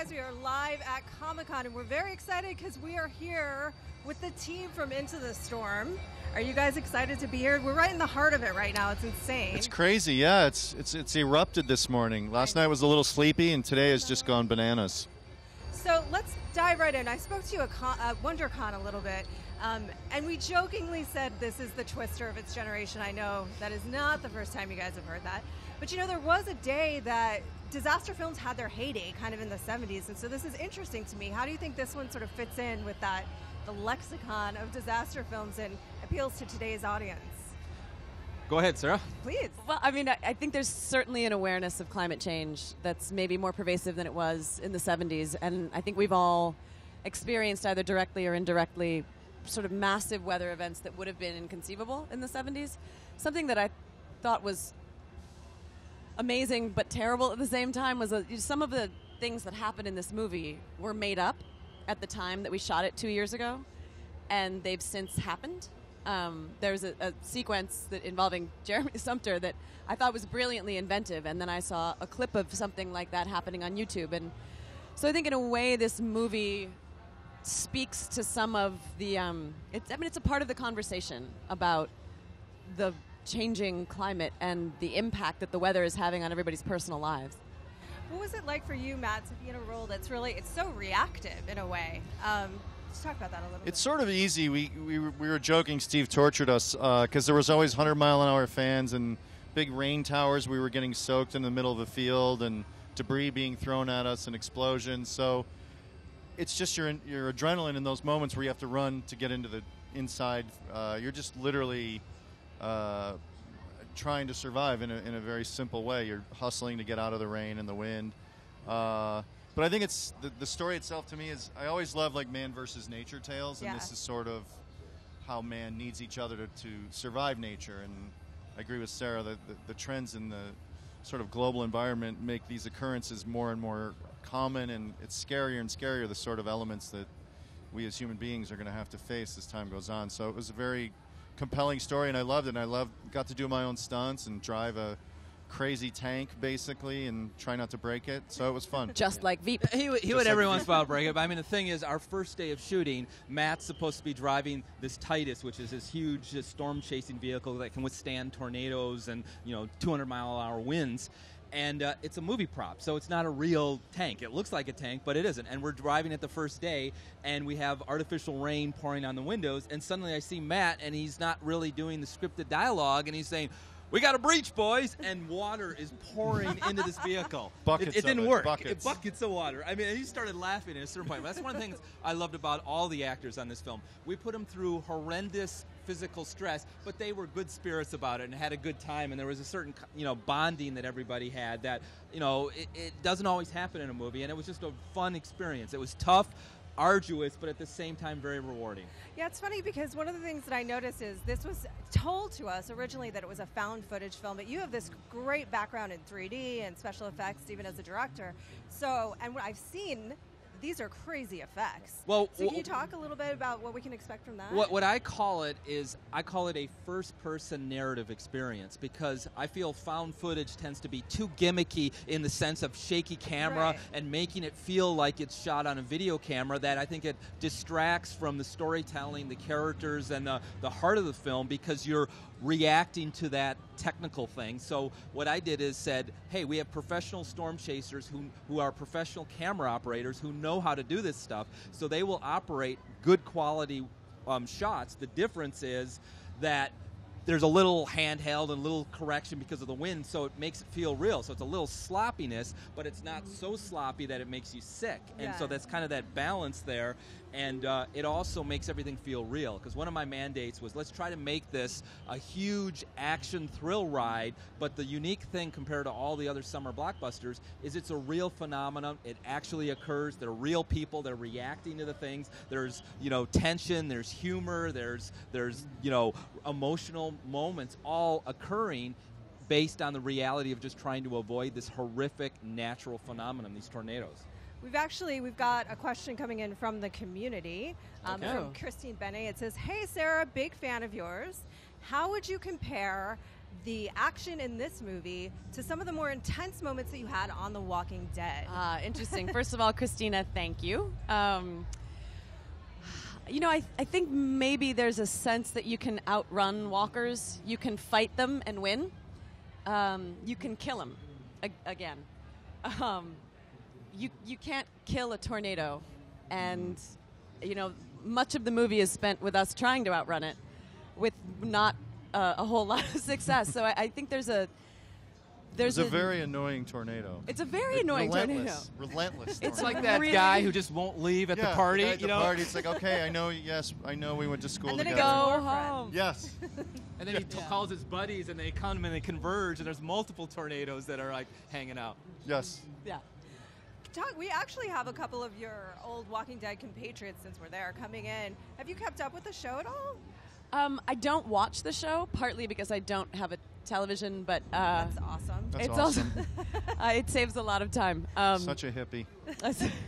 guys, we are live at Comic-Con, and we're very excited because we are here with the team from Into the Storm. Are you guys excited to be here? We're right in the heart of it right now. It's insane. It's crazy, yeah. It's erupted this morning. Last night was a little sleepy, and today has just gone bananas. So let's dive right in. I spoke to you at WonderCon a little bit, and we jokingly said this is the Twister of its generation. I know that is not the first time you guys have heard that. But, you know, there was a day that disaster films had their heyday kind of in the 70s, and so this is interesting to me. How do you think this one sort of fits in with that, the lexicon of disaster films, and appeals to today's audience? Go ahead, Sarah. Please. Well, I mean, I think there's certainly an awareness of climate change that's maybe more pervasive than it was in the 70s, and I think we've all experienced either directly or indirectly sort of massive weather events that would have been inconceivable in the 70s. Something that I thought was amazing but terrible at the same time was some of the things that happened in this movie were made up at the time that we shot it 2 years ago, and they've since happened. There's a sequence that involving Jeremy Sumpter that I thought was brilliantly inventive, and then I saw a clip of something like that happening on YouTube. And so I think in a way this movie speaks to some of the it's a part of the conversation about the changing climate and the impact that the weather is having on everybody's personal lives. What was it like for you, Matt, to be in a role that's it's so reactive in a way? Let's talk about that a little bit. It's sort of easy. We were joking. Steve tortured us because there was always 100-mile-an-hour fans and big rain towers. We were getting soaked in the middle of the field and debris being thrown at us and explosions. So it's just your adrenaline in those moments where you have to run to get into the inside. You're just literally trying to survive in a very simple way. You're hustling to get out of the rain and the wind. But I think it's the story itself to me is I always love like man versus nature tales, and this is sort of how man needs each other to survive nature. And I agree with Sarah that the trends in the sort of global environment make these occurrences more and more common, and it's scarier and scarier, the sort of elements that we as human beings are going to have to face as time goes on. So it was a very compelling story, and I loved it. And got to do my own stunts and drive a crazy tank basically and try not to break it, so it was fun. Just like Veep. He would every once in a while break it, but I mean the thing is, our first day of shooting, Matt's supposed to be driving this Titus, which is this huge storm chasing vehicle that can withstand tornadoes and 200-mile-an-hour winds. And it's a movie prop, so it's not a real tank. It looks like a tank, but it isn't. And we're driving it the first day, and we have artificial rain pouring on the windows, and suddenly I see Matt, and he's not really doing the scripted dialogue, and he's saying, "We got a breach, boys," and water is pouring into this vehicle. Buckets it didn't work. Buckets of water. I mean, he started laughing at a certain point. That's one of the things I loved about all the actors on this film. We put them through horrendous physical stress, but they were good spirits about it and had a good time. And there was a certain, bonding that everybody had that, it doesn't always happen in a movie. And it was just a fun experience. It was tough, arduous, but at the same time very rewarding. Yeah, it's funny because one of the things that I noticed is this was told to us originally that it was a found footage film, but you have this great background in 3D and special effects, even as a director. So, and what I've seen, these are crazy effects. Well, so can you talk a little bit about what we can expect from that? What I call it is, I call it a first-person narrative experience, because I feel found footage tends to be too gimmicky in the sense of shaky camera and making it feel like it's shot on a video camera, that I think it distracts from the storytelling, the characters, and the heart of the film, because you're reacting to that technical thing. So what I did is said, hey, we have professional storm chasers who are professional camera operators who know how to do this stuff, so they will operate good quality shots. The difference is that there's a little handheld and a little correction because of the wind, so it makes it feel real. So it's a little sloppiness, but it's not so sloppy that it makes you sick. And so that's kind of that balance there. And it also makes everything feel real. Because one of my mandates was, let's try to make this a huge action thrill ride. But the unique thing compared to all the other summer blockbusters is it's a real phenomenon. It actually occurs. They're real people. They're reacting to the things. There's, tension. There's humor. There's emotional moments all occurring based on the reality of just trying to avoid this horrific natural phenomenon, these tornadoes. We've got a question coming in from the community from Christine Bennett. It says, "Hey Sarah, big fan of yours. How would you compare the action in this movie to some of the more intense moments that you had on The Walking Dead. Interesting. First of all, Christina, thank you. You know, I think maybe there's a sense that you can outrun walkers. You can fight them and win. You can kill them again. You can't kill a tornado. And, you know, much of the movie is spent with us trying to outrun it with not a whole lot of success. So I think there's a very annoying tornado. It's a very annoying tornado. Relentless. It's tornado. like that really guy who just won't leave at the party. At the party, it's like, okay, I know we went to school And then together. Go home. Yes. And then he calls his buddies, and they come and they converge, and there's multiple tornadoes that are like hanging out. Yes. Yeah. We actually have a couple of your old Walking Dead compatriots, since we're there, coming in. Have you kept up with the show at all? I don't watch the show, partly because I don't have a television, but That's awesome. That's it's awesome. also it saves a lot of time. Such a hippie.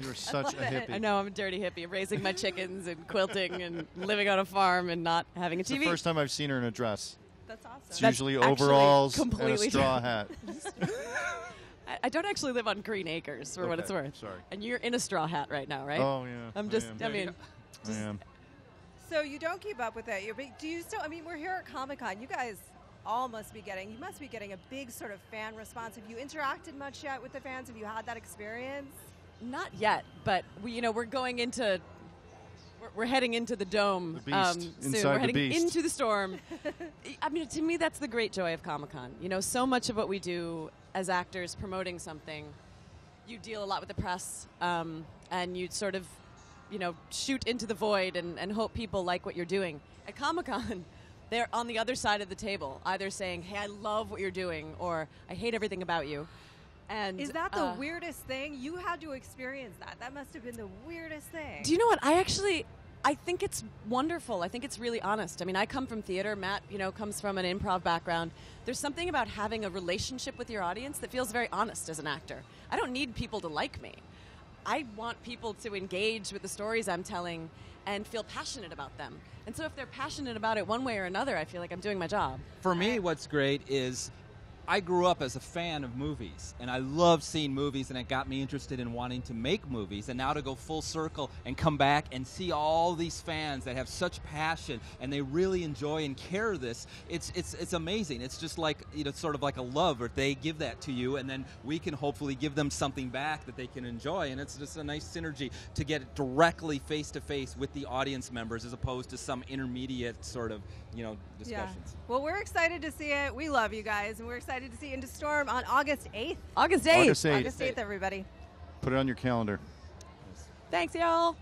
You're such a hippie. I know, I'm a dirty hippie. I'm raising my chickens and quilting and living on a farm and not having a It's TV. the first time I've seen her in a dress. That's awesome. It's That's usually actually overalls and a completely straw true. hat. I don't actually live on Green Acres, for what it's Okay, worth. sorry. And you're in a straw hat right now, right? Oh, yeah. I'm just, I I mean, am. So you don't keep up with it. Do you still? I mean, we're here at Comic-Con. You guys all must be getting a big sort of fan response. Have you interacted much yet with the fans? Have you had that experience? not yet, but we're going into. We're heading into the dome The beast. soon. Inside We're the heading beast. into the storm. I mean, to me, that's the great joy of Comic-Con. You know, so much of what we do as actors promoting something, you deal a lot with the press, and you sort of, you know, shoot into the void and hope people like what you're doing. At Comic-Con, they're on the other side of the table, either saying, "Hey, I love what you're doing," or "I hate everything about you." And Is that the weirdest thing? You had to experience that. That must have been the weirdest thing. Do you know what? I think it's wonderful. I think it's really honest. I mean, I come from theater. Matt, you know, comes from an improv background. There's something about having a relationship with your audience that feels very honest as an actor. I don't need people to like me. I want people to engage with the stories I'm telling and feel passionate about them. And so if they're passionate about it one way or another, I feel like I'm doing my job. For me, what's great is I grew up as a fan of movies, and I loved seeing movies, and it got me interested in wanting to make movies. And now to go full circle and come back and see all these fans that have such passion and they really enjoy and care this, it's amazing. It's just like, you know, sort of like a love, or they give that to you, and then we can hopefully give them something back that they can enjoy. And it's just a nice synergy to get it directly face to face with the audience members, as opposed to some intermediate sort of, you know, discussions. Yeah. Well, we're excited to see it. We love you guys, and we're excited to see Into Storm on August 8th. August 8th. August 8th. August 8th, everybody. Put it on your calendar. Thanks, y'all.